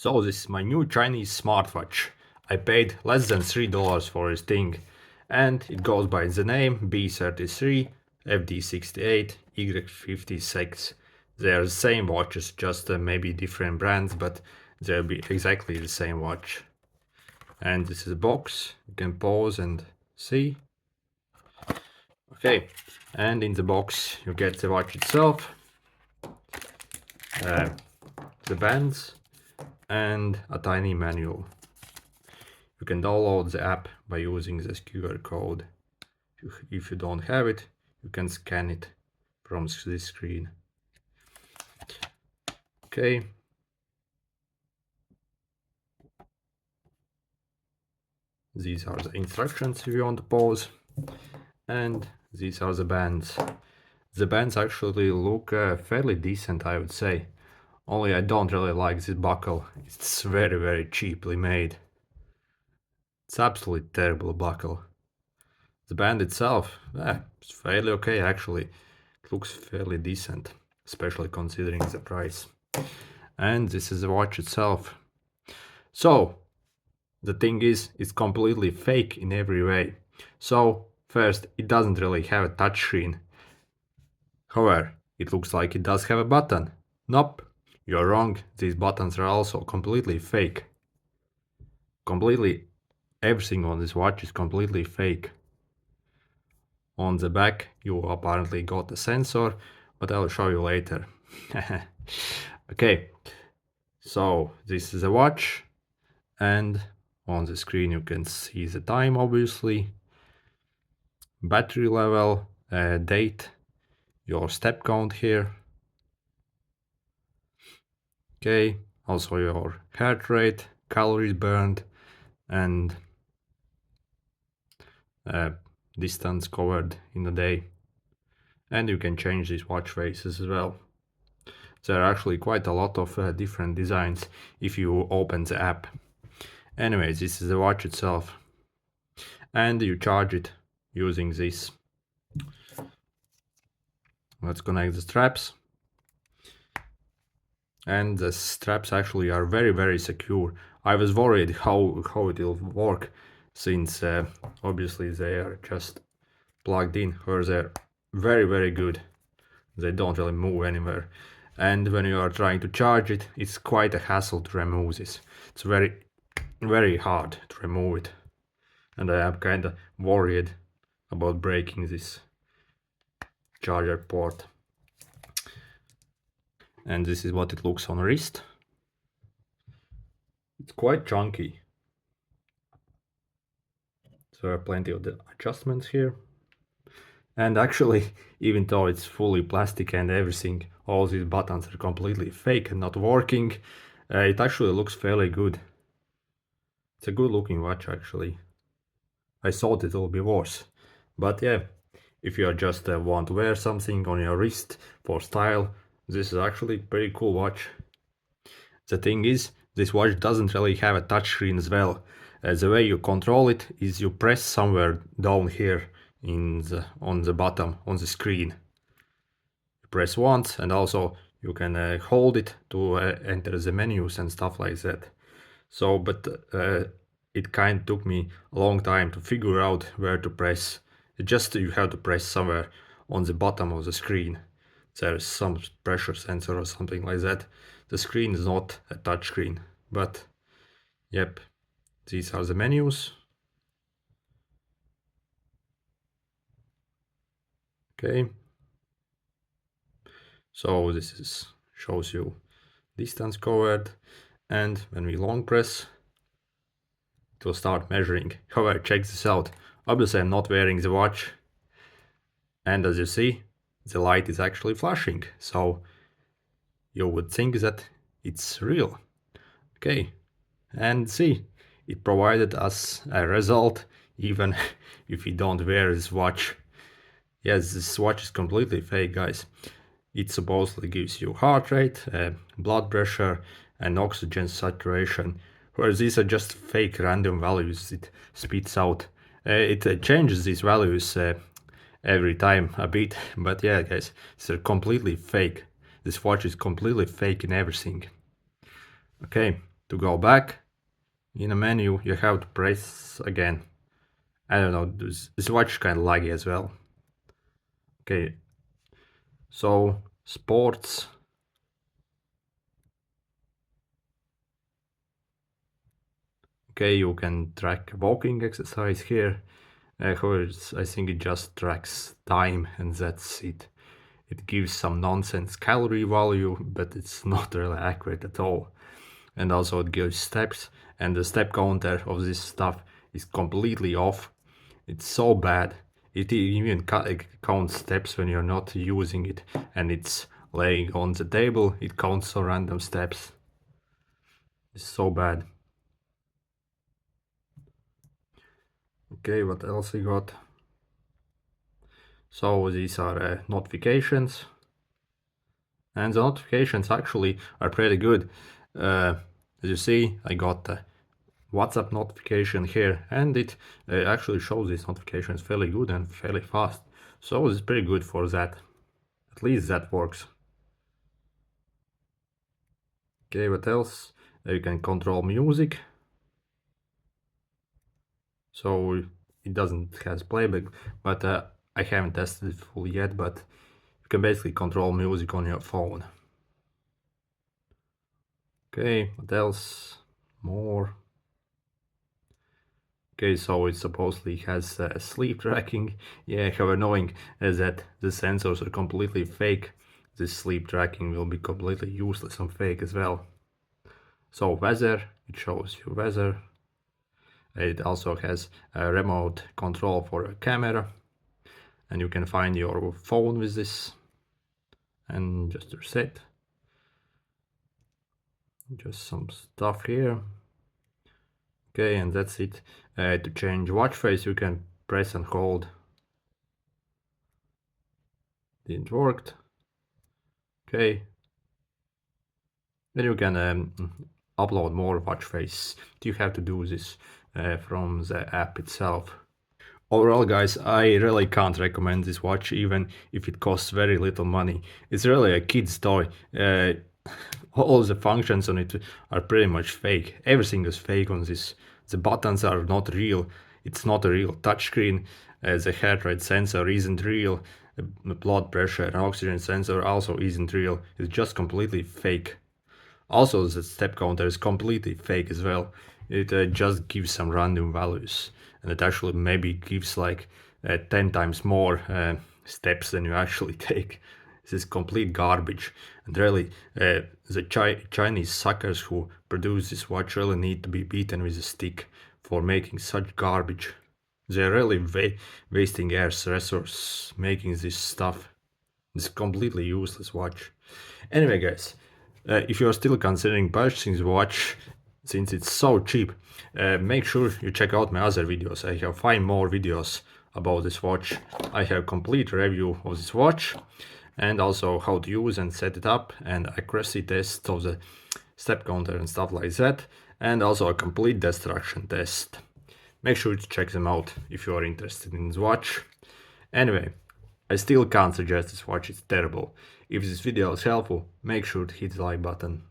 So this is my new Chinese smartwatch. I paid less than $3 for this thing, and it goes by the name B33 FD68 Y56. They are the same watches, just maybe different brands, but they'll be exactly the same watch. And this is a box, you can pause and see. Okay, and in the box you get the watch itself, the bands, and a tiny manual. You can download the app by using this QR code. If you don't have it, you can scan it from this screen. Okay. These are the instructions if you want to pause. And these are the bands. The bands actually look fairly decent, I would say. Only I don't really like this buckle. It's very cheaply made. It's absolutely terrible buckle. The band itself, it's fairly okay actually. It looks fairly decent, especially considering the price. And this is the watch itself. So, the thing is, it's completely fake in every way. So, first, it doesn't really have a touchscreen. However, it looks like it does have a button. Nope, you're wrong, these buttons are also completely fake. Completely everything on this watch is completely fake. On the back you apparently got a sensor, but I'll show you later. Okay, so this is a watch, and on the screen you can see the time, obviously, battery level, date, your step count here. Okay, also your heart rate, calories burned, and distance covered in a day. And you can change these watch faces as well. There are actually quite a lot of different designs if you open the app. Anyways, this is the watch itself. And you charge it using this. Let's connect the straps. And the straps actually are very secure. I was worried how it will work, since obviously they are just plugged in, or they're very good. They don't really move anywhere. And when you are trying to charge it, it's quite a hassle to remove this. It's very hard to remove it. And I am kinda worried about breaking this charger port. And this is what it looks on wrist. It's quite chunky. So there are plenty of the adjustments here. And actually, even though it's fully plastic and everything, all these buttons are completely fake and not working, it actually looks fairly good. It's a good looking watch actually. I thought it would be worse. But yeah, if you just want to wear something on your wrist for style, this is actually a pretty cool watch. The thing is, this watch doesn't really have a touchscreen as well. The way you control it is you press somewhere down here on the bottom on the screen. You press once, and also you can hold it to enter the menus and stuff like that. So, but it kind of took me a long time to figure out where to press. Just you have to press somewhere on the bottom of the screen. There's some pressure sensor or something like that. The screen is not a touch screen, but yep, these are the menus. Okay, so this shows you distance covered, and when we long press, it will start measuring. However, check this out. Obviously I'm not wearing the watch, and as you see, the light is actually flashing, so you would think that it's real. Okay, and see, it provided us a result even if we don't wear this watch. Yes, this watch is completely fake, guys. It supposedly gives you heart rate, blood pressure, and oxygen saturation, whereas these are just fake random values it spits out. It changes these values every time a bit, but yeah, guys, they're completely fake. This watch is completely fake in everything. Okay, To go back in a menu, you have to press again. I don't know, this watch is kind of laggy as well. Okay, so sports. Okay, you can track walking exercise here. However, I think it just tracks time and that's it. It gives some nonsense calorie value, but it's not really accurate at all. And also it gives steps, and the step counter of this stuff is completely off. It's so bad. It even counts steps when you're not using it, and it's laying on the table. It counts some random steps. It's so bad. Okay, what else we got? So these are notifications, and the notifications actually are pretty good. As you see, I got a WhatsApp notification here, and it actually shows these notifications fairly good and fairly fast. So it's pretty good for that. At least that works. Okay, what else? You can control music. So it doesn't have playback, but I haven't tested it fully yet, but you can basically control music on your phone. Okay, what else? More. Okay, so it supposedly has sleep tracking. Yeah, however, knowing that the sensors are completely fake, this sleep tracking will be completely useless and fake as well. So weather, it shows you weather. It also has a remote control for a camera, and you can find your phone with this. And just reset. Just some stuff here. Okay, and that's it. To change watch face, you can press and hold. Didn't work. Okay. Then you can upload more watch face. You have to do this from the app itself. Overall, guys, I really can't recommend this watch, even if it costs very little money. It's really a kid's toy. All the functions on it are pretty much fake. Everything is fake on this. The buttons are not real. It's not a real touchscreen. The heart rate sensor isn't real. The blood pressure and oxygen sensor also isn't real. It's just completely fake. Also, the step counter is completely fake as well. It just gives some random values, and it actually maybe gives like 10 times more steps than you actually take. This is complete garbage, and really, the Chinese suckers who produce this watch really need to be beaten with a stick for making such garbage. They're really wasting Earth's resources making this stuff. It's completely useless watch. Anyway, guys, if you are still considering purchasing the watch, since it's so cheap, make sure you check out my other videos. I have 5 more videos about this watch. I have complete review of this watch, and also how to use and set it up, and accuracy test of the step counter and stuff like that, and also a complete destruction test. Make sure to check them out if you are interested in this watch. Anyway, I still can't suggest this watch, it's terrible. If this video is helpful, make sure to hit the like button.